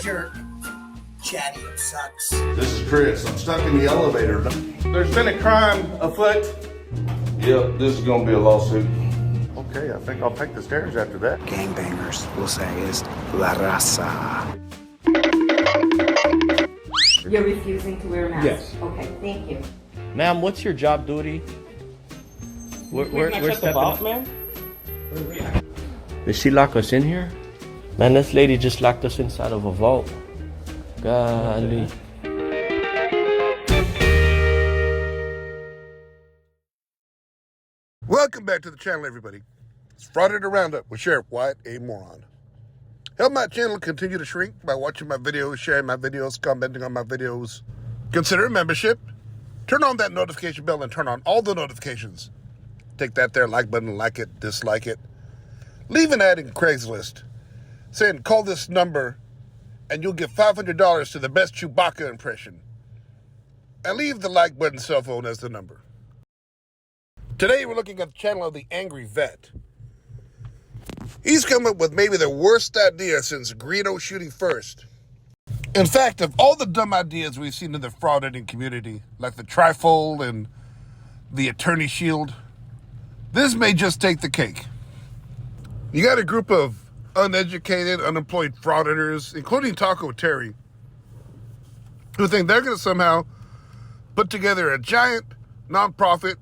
Jerk. Chatty, it sucks. This is Chris. I'm stuck in the elevator. There's been a crime afoot. Yep, this is gonna be a lawsuit. Okay, I think I'll take the stairs after that. Gangbangers, we'll say, is La Raza. You're refusing to wear a mask? Yes. Okay, thank you. Ma'am, what's your job duty? We're stepping up. man? Did she lock us in here? Man, this lady just locked us inside of a vault. Golly. Welcome back to the channel, everybody. It's Frauded Roundup with Sheriff White, a moron. Help my channel continue to shrink by watching my videos, sharing my videos, commenting on my videos. Consider a membership. Turn on that notification bell and turn on all the notifications. Take that there like button, like it, dislike it. Leave an ad in Craigslist saying, call this number and you'll get $500 to the best Chewbacca impression. And leave the like button cell phone as the number. Today we're looking at the channel of the Angry Vet. He's come up with maybe the worst idea since Greedo shooting first. In fact, of all the dumb ideas we've seen in the fraud editing community, like the trifold and the attorney shield, this may just take the cake. You got a group of uneducated, unemployed frauditors, including Taco Terry, who think they're going to somehow put together a giant nonprofit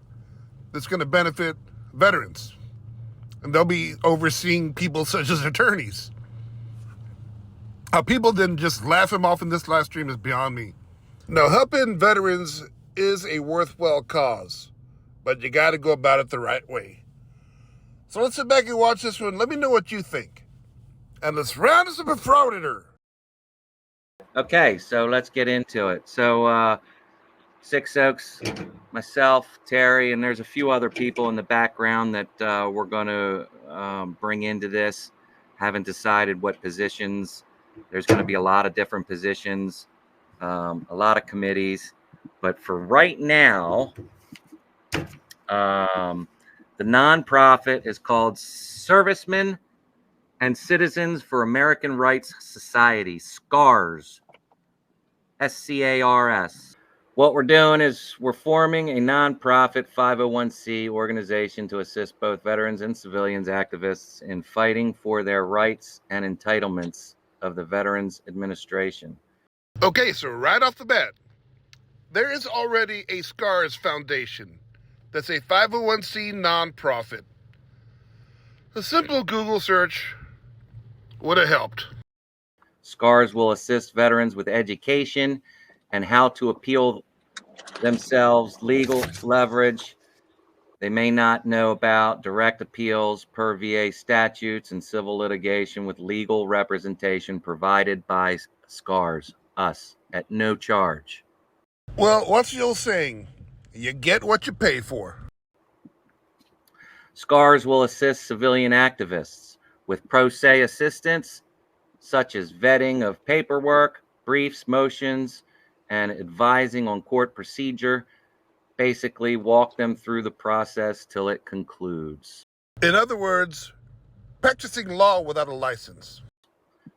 that's going to benefit veterans. And they'll be overseeing people such as attorneys. How people didn't just laugh him off in this live stream is beyond me. Now, helping veterans is a worthwhile cause, but you got to go about it the right way. So let's sit back and watch this one. Let me know what you think. And let's round us up a frauditor. Okay, so let's get into it. So, Six Oaks, myself, Terry, and there's a few other people in the background that we're going to bring into this. Haven't decided what positions. There's going to be a lot of different positions, a lot of committees. But for right now, the nonprofit is called Servicemen and Citizens for American Rights Society, SCARS, SCARS. What we're doing is we're forming a nonprofit 501c organization to assist both veterans and civilians activists in fighting for their rights and entitlements of the Veterans Administration. Okay, so right off the bat, there is already a SCARS Foundation that's a 501c nonprofit. A simple Google search would have helped. SCARS will assist veterans with education and how to appeal themselves, legal leverage they may not know about, direct appeals per VA statutes, and civil litigation with legal representation provided by SCARS, us, at no charge. Well, what's the old saying? You get what you pay for. SCARS will assist civilian activists with pro se assistance, such as vetting of paperwork, briefs, motions, and advising on court procedure. Basically, walk them through the process till it concludes. In other words, practicing law without a license.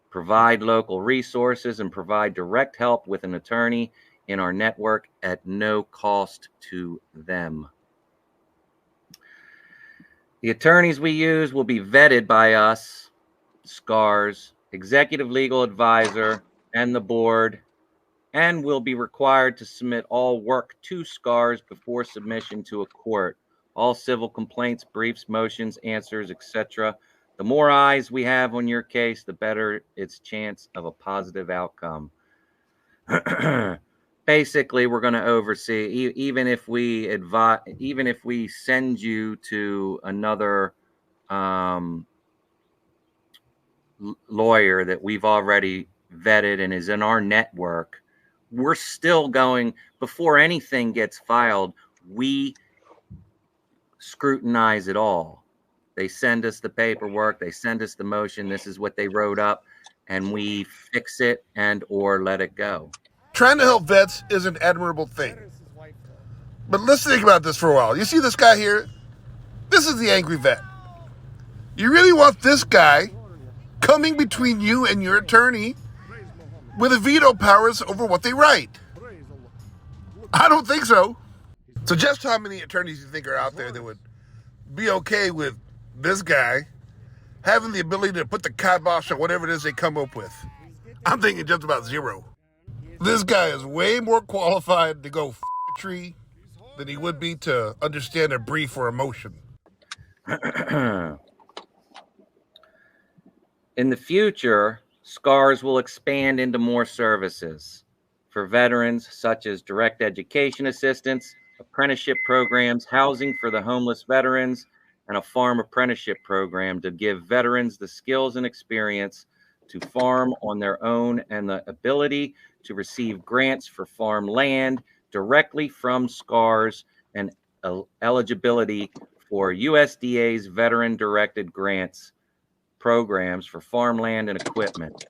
Provide local resources and provide direct help with an attorney in our network at no cost to them. The attorneys we use will be vetted by us, SCARS, executive legal advisor, and the board, and will be required to submit all work to SCARS before submission to a court. All civil complaints, briefs, motions, answers, etc. The more eyes we have on your case, the better its chance of a positive outcome. Basically, we're going to oversee, even if we send you to another lawyer that we've already vetted and is in our network, we're still going, before anything gets filed, we scrutinize it all. They send us the paperwork, they send us the motion, this is what they wrote up, and we fix it and or let it go. Trying to help vets is an admirable thing. But let's think about this for a while. You see this guy here? This is the Angry Vet. You really want this guy coming between you and your attorney with veto powers over what they write? I don't think so. Suggest how many attorneys you think are out there that would be okay with this guy having the ability to put the kibosh on whatever it is they come up with. I'm thinking just about zero. This guy is way more qualified to go a tree than he would be to understand a brief or emotion. In the future, SCARS will expand into more services for veterans, such as direct education assistance, apprenticeship programs, housing for the homeless veterans, and a farm apprenticeship program to give veterans the skills and experience to farm on their own and the ability to receive grants for farm land directly from SCARS and eligibility for USDA's veteran-directed grants programs for farmland and equipment.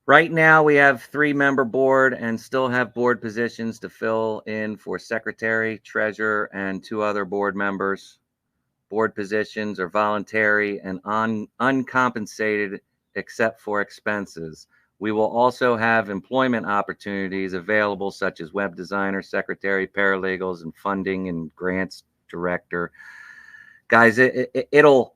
Right now, we have 3-member board and still have board positions to fill in for secretary, treasurer, and 2 other board members. Board positions are voluntary and uncompensated except for expenses. We will also have employment opportunities available, such as web designer, secretary, paralegals, and funding and grants director. Guys, it'll,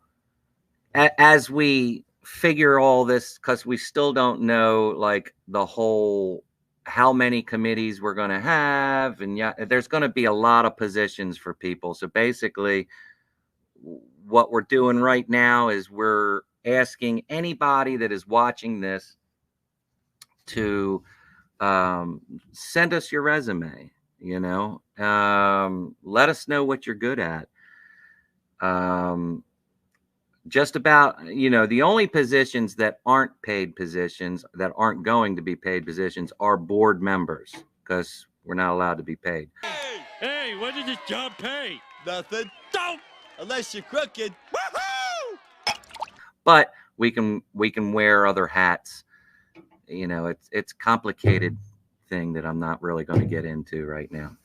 as we figure all this, because we still don't know like the whole how many committees we're going to have, and yeah, there's going to be a lot of positions for people. So basically what we're doing right now is we're asking anybody that is watching this to send us your resume. Let us know what you're good at. Just about, the only positions that aren't paid positions, that aren't going to be paid positions, are board members, because we're not allowed to be paid. Hey, what does this job pay? Nothing. Don't! Unless you're crooked. Woohoo! But we can wear other hats. It's a complicated thing that I'm not really going to get into right now.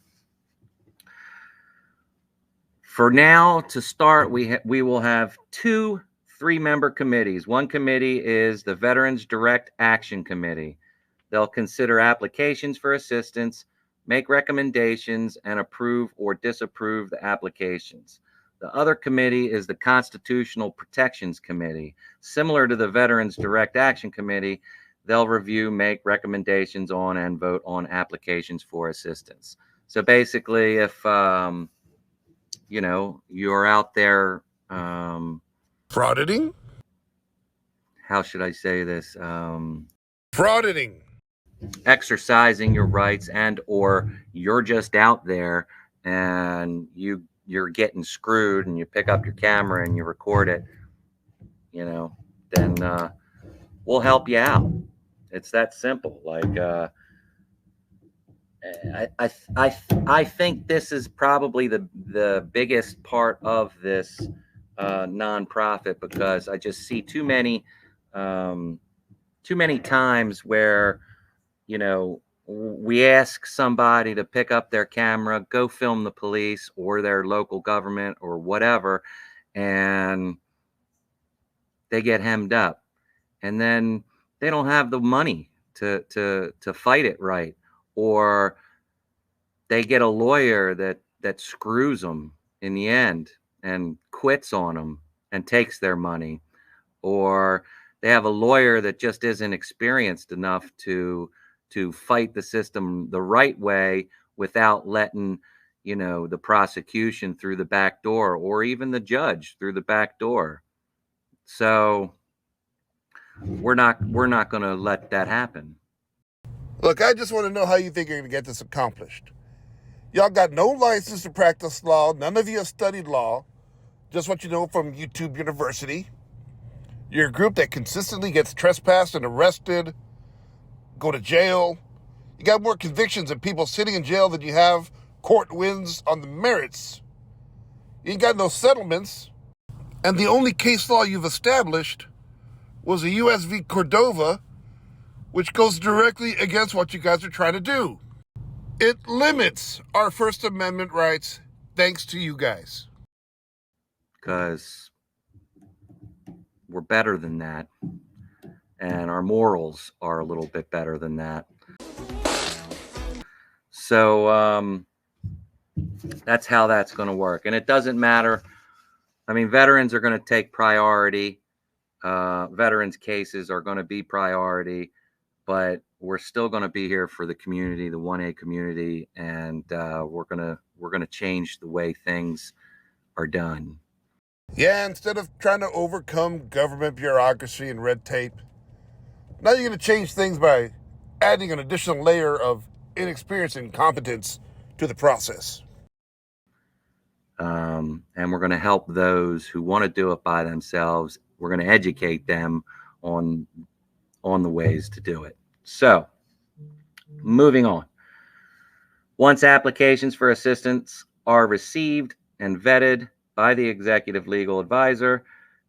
For now, to start, we will have 2 3-member committees. One committee is the Veterans Direct Action Committee. They'll consider applications for assistance, make recommendations, and approve or disapprove the applications. The other committee is the Constitutional Protections Committee. Similar to the Veterans Direct Action Committee, they'll review, make recommendations on, and vote on applications for assistance. So basically, if you're out there Frauditing? How should I say this? Frauditing. Exercising your rights, and or you're just out there and you're getting screwed, and you pick up your camera and you record it, then we'll help you out. It's that simple. Like I think this is probably the biggest part of this nonprofit, because I just see too many times where we ask somebody to pick up their camera, go film the police or their local government or whatever, and they get hemmed up, and then they don't have the money to fight it right, or they get a lawyer that screws them in the end and quits on them and takes their money, or they have a lawyer that just isn't experienced enough to fight the system the right way without letting the prosecution through the back door, or even the judge through the back door. So we're not going to let that happen. Look, I just want to know how you think you're going to get this accomplished. Y'all got no license to practice law. None of you have studied law. Just what you know from YouTube University. You're a group that consistently gets trespassed and arrested, go to jail. You got more convictions of people sitting in jail than you have court wins on the merits. You ain't got no settlements. And the only case law you've established was a U.S. v. Cordova, which goes directly against what you guys are trying to do. It limits our First Amendment rights thanks to you guys. Because we're better than that. and our morals are a little bit better than that. So that's how that's going to work. And it doesn't matter. I mean, veterans are going to take priority. Veterans cases are going to be priority, but we're still going to be here for the community, the 1A community, and we're going to change the way things are done. Yeah, instead of trying to overcome government bureaucracy and red tape, now you're going to change things by adding an additional layer of inexperience and incompetence to the process. And we're going to help those who want to do it by themselves. We're going to educate them on the ways to do it. So, moving on. Once applications for assistance are received and vetted by the executive legal advisor,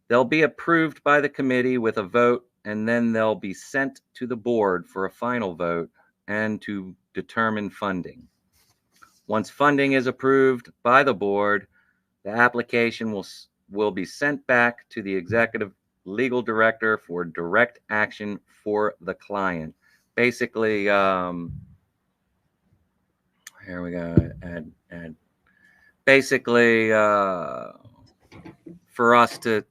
they'll be approved by the committee with a vote, and then they'll be sent to the board for a final vote and to determine funding. Once funding is approved by the board, the application will be sent back to the executive legal director for direct action for the client. Basically, here we go. Add. Basically, for us to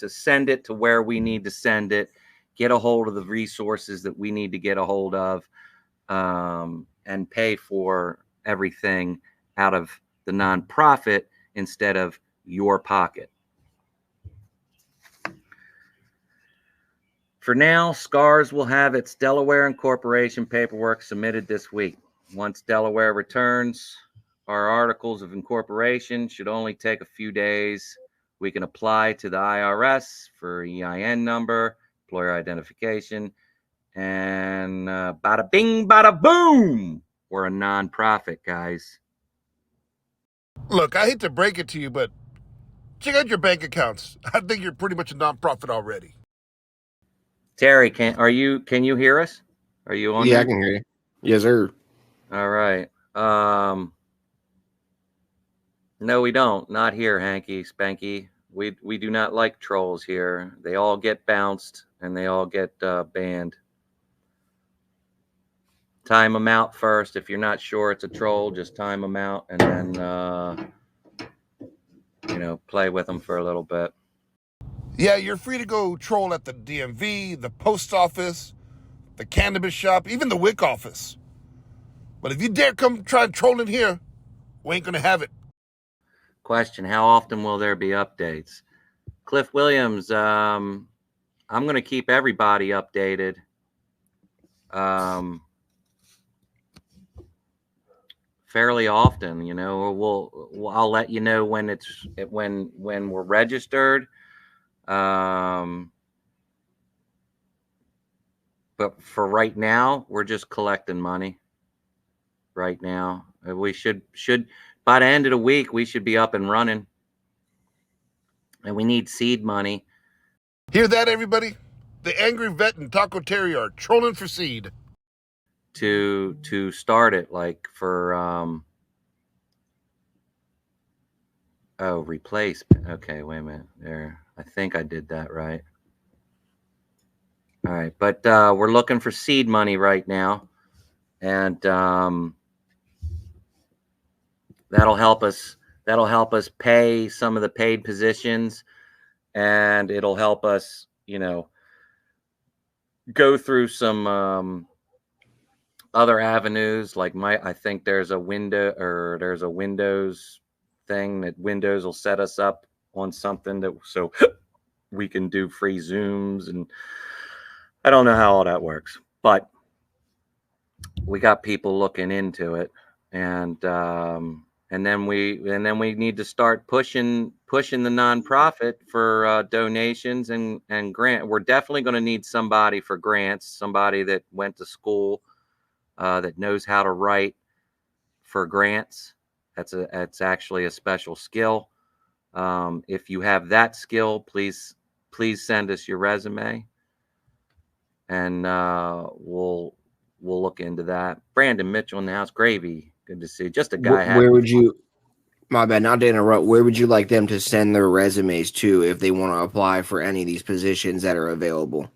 send it to where we need to send it, get a hold of the resources that we need to get a hold of, and pay for everything out of the nonprofit instead of your pocket. For now, SCARS will have its Delaware incorporation paperwork submitted this week. Once Delaware returns our articles of incorporation, should only take a few days. We can apply to the IRS for EIN number, employer identification, and bada bing, bada boom, we're a nonprofit, guys. Look, I hate to break it to you, but check out your bank accounts. I think you're pretty much a nonprofit already. Terry, can you hear us? Are you on? Yeah, there? I can hear you. Yes, sir. All right. No, we don't. Not here, Hanky Spanky. We do not like trolls here. They all get bounced and they all get banned. Time them out first. If you're not sure it's a troll, just time them out and then play with them for a little bit. Yeah, you're free to go troll at the DMV, the post office, the cannabis shop, even the WIC office. But if you dare come try and troll in here, we ain't gonna have it. Question: how often will there be updates? Cliff Williams, I'm going to keep everybody updated. Fairly often, I'll let you know when when we're registered. But for right now, we're just collecting money. Right now, we should by the end of the week, we should be up and running. And we need seed money. Hear that, everybody? The Angry Vet and Taco Terry are trolling for seed. To start it, like for replacement. Okay, wait a minute. There, I think I did that right. All right, but we're looking for seed money right now, and that'll help us. That'll help us pay some of the paid positions, and it'll help us, go through some other avenues. Like I think there's a Windows thing that Windows will set us up on something so we can do free Zooms, and I don't know how all that works, but we got people looking into it, and then we need to start pushing the nonprofit for donations and grant. We're definitely going to need somebody for grants, somebody that went to school, that knows how to write for grants. That's actually a special skill. If you have that skill, please send us your resume, and we'll look into that. Brandon Mitchell in the house, gravy. Good to see. Just a guy. Where would you? My bad, not to interrupt. Where would you like them to send their resumes to if they want to apply for any of these positions that are available?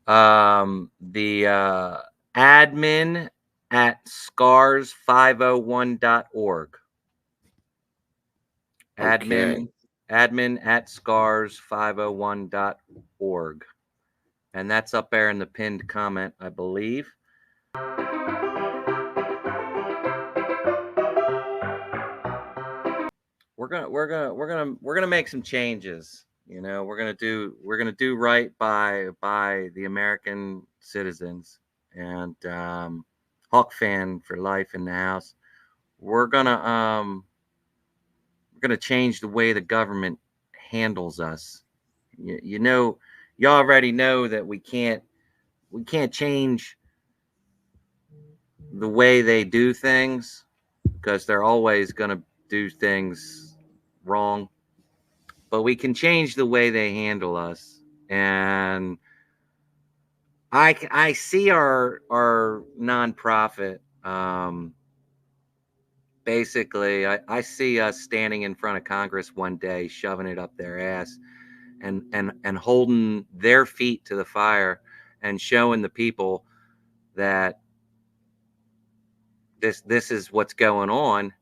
The admin at scars501.org. Okay. Admin at scars501.org. And that's up there in the pinned comment, I believe. We're gonna make some changes. You know, we're gonna do right by the American citizens. And Hawk fan for life in the house. We're gonna change the way the government handles us. You know, you already know that we can't change the way they do things because they're always going to do things wrong, but we can change the way they handle us. And I see our nonprofit, basically I see us standing in front of Congress one day shoving it up their ass and holding their feet to the fire and showing the people that this is what's going on,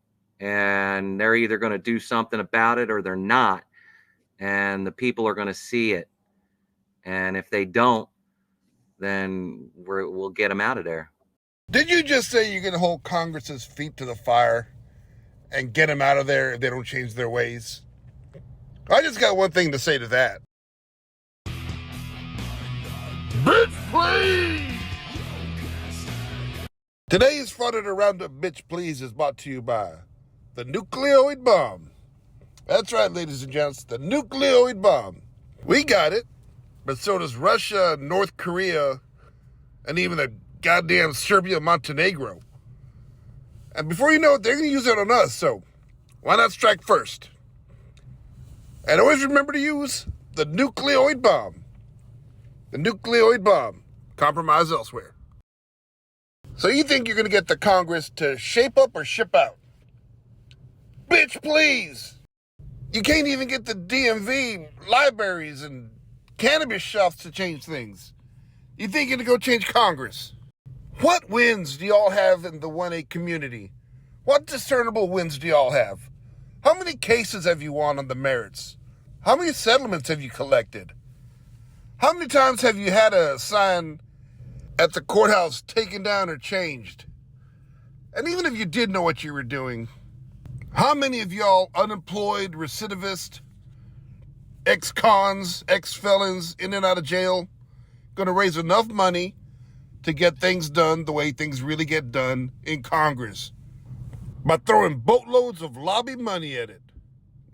and they're either going to do something about it or they're not, and the people are going to see it, and if they don't, then we'll get them out of there. Did you just say you're going to hold Congress's feet to the fire and get them out of there if they don't change their ways? I just got one thing to say to that. Bitch, please! Today's Frauded Roundup Bitch Please is brought to you by the nucleoid bomb. That's right, ladies and gents, the nucleoid bomb. We got it, but so does Russia, North Korea, and even the goddamn Serbia, Montenegro. And before you know it, they're going to use it on us, so why not strike first? And always remember to use the nucleoid bomb. The nucleoid bomb. Compromise elsewhere. So you think you're going to get the Congress to shape up or ship out? Bitch, please! You can't even get the DMV, libraries, and cannabis shops to change things. You think you're going to go change Congress? What wins do y'all have in the 1A community? What discernible wins do y'all have? How many cases have you won on the merits? How many settlements have you collected? How many times have you had a sign at the courthouse taken down or changed? And even if you did know what you were doing, how many of y'all unemployed, recidivist, ex-cons, ex-felons in and out of jail going to raise enough money to get things done the way things really get done in Congress? By throwing boatloads of lobby money at it.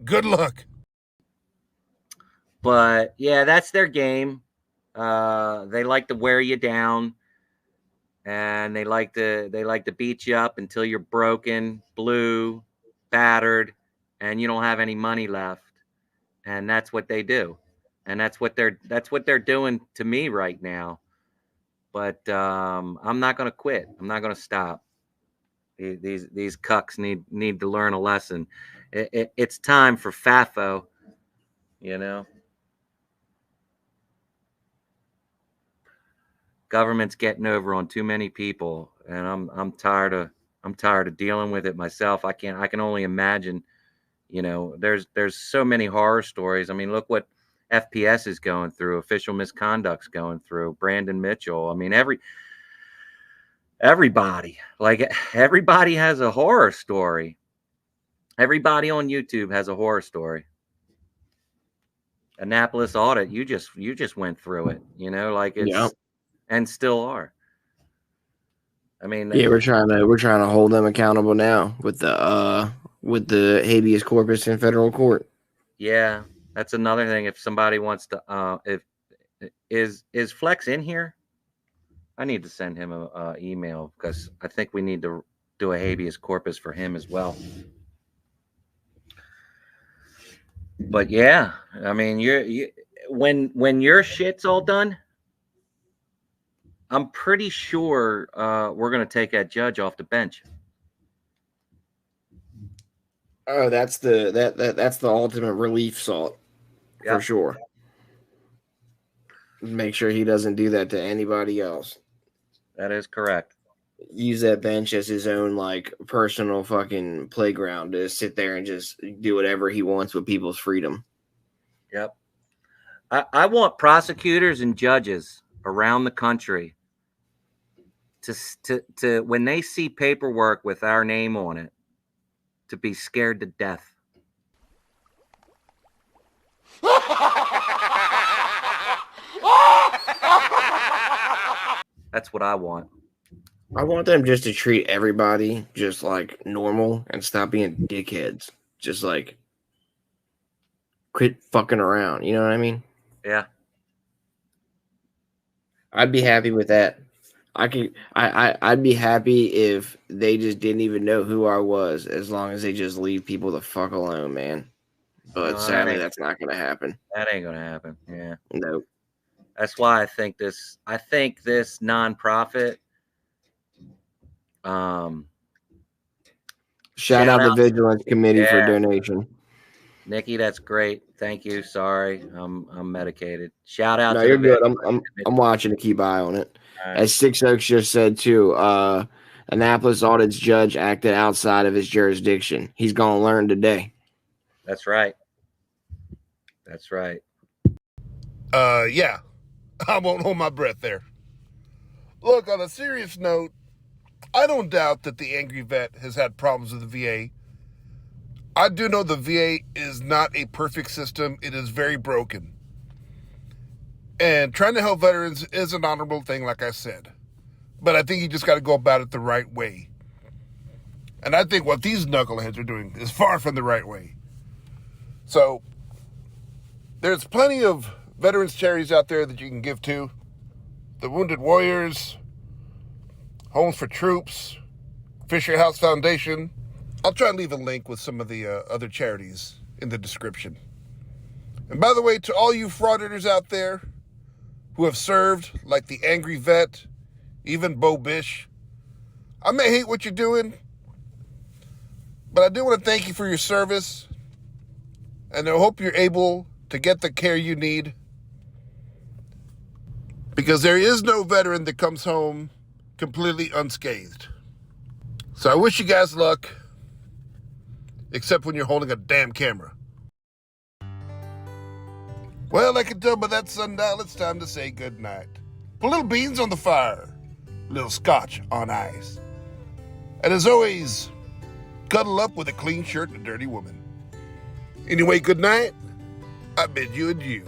Good luck. But yeah, that's their game. They like to wear you down, and they like to beat you up until you're broken, blue, battered, and you don't have any money left. And that's what they do, and that's what they're doing to me right now. But I'm not going to quit. I'm not going to stop. These cucks need to learn a lesson. It's time for FAFO, you know. Government's getting over on too many people, and I'm tired of dealing with it myself. I can only imagine. You know, there's so many horror stories. I mean, look what FPS is going through, official misconduct's going through, Brandon Mitchell. I mean, everybody has a horror story. Everybody on YouTube has a horror story. Annapolis audit, you just went through it, you know, like it's Yep. And still are. I mean, Yeah, we're trying to hold them accountable now with the habeas corpus in federal court. yeah, that's another thing. If somebody wants to, if is Flex in here? I need to send him a email because I think we need to do a habeas corpus for him as well. But yeah, I mean, when your shit's all done, I'm pretty sure we're gonna take that judge off the bench. Oh, that's the ultimate relief salt for sure. make sure he doesn't do that to anybody else. That is correct. Use that bench as his own like personal fucking playground to sit there and just do whatever he wants with people's freedom. Yep. I want prosecutors and judges around the country to when they see paperwork with our name on it, to be scared to death. That's what I want. I want them just to treat everybody just like normal and stop being dickheads. Just like quit fucking around. You know what I mean? Yeah. I'd be happy with that. I'd be happy if they just didn't even know who I was, as long as they just leave people the fuck alone, man. But No, sadly, that's not gonna happen. That ain't gonna happen. Yeah. Nope. That's why I think this nonprofit. Shout out the Vigilance Committee for donation. Nikki, that's great. Thank you. Sorry, I'm medicated. Shout out. No, to you're the good. I'm watching to keep eye on it. Right. As Six Oaks just said too, Annapolis Audit's judge acted outside of his jurisdiction. He's gonna learn today. That's right. That's right. Yeah. I won't hold my breath there. Look, on a serious note, I don't doubt that the angry vet has had problems with the VA. I do know the VA is not a perfect system. It is very broken. And trying to help veterans is an honorable thing, like I said. But I think you just got to go about it the right way. And I think what these knuckleheads are doing is far from the right way. So, there's plenty of veterans charities out there that you can give to. The Wounded Warriors, Homes for Troops, Fisher House Foundation. I'll try and leave a link with some of the other charities in the description. And by the way, to all you frauditors out there who have served, like the Angry Vet, even Bo Bish, I may hate what you're doing, but I do want to thank you for your service, and I hope you're able to get the care you need, because there is no veteran that comes home completely unscathed. So I wish you guys luck, except when you're holding a damn camera. Well, I can tell by that sundial it's time to say goodnight. Put little beans on the fire, a little scotch on ice. And as always, cuddle up with a clean shirt and a dirty woman. Anyway, good night. I bid you adieu.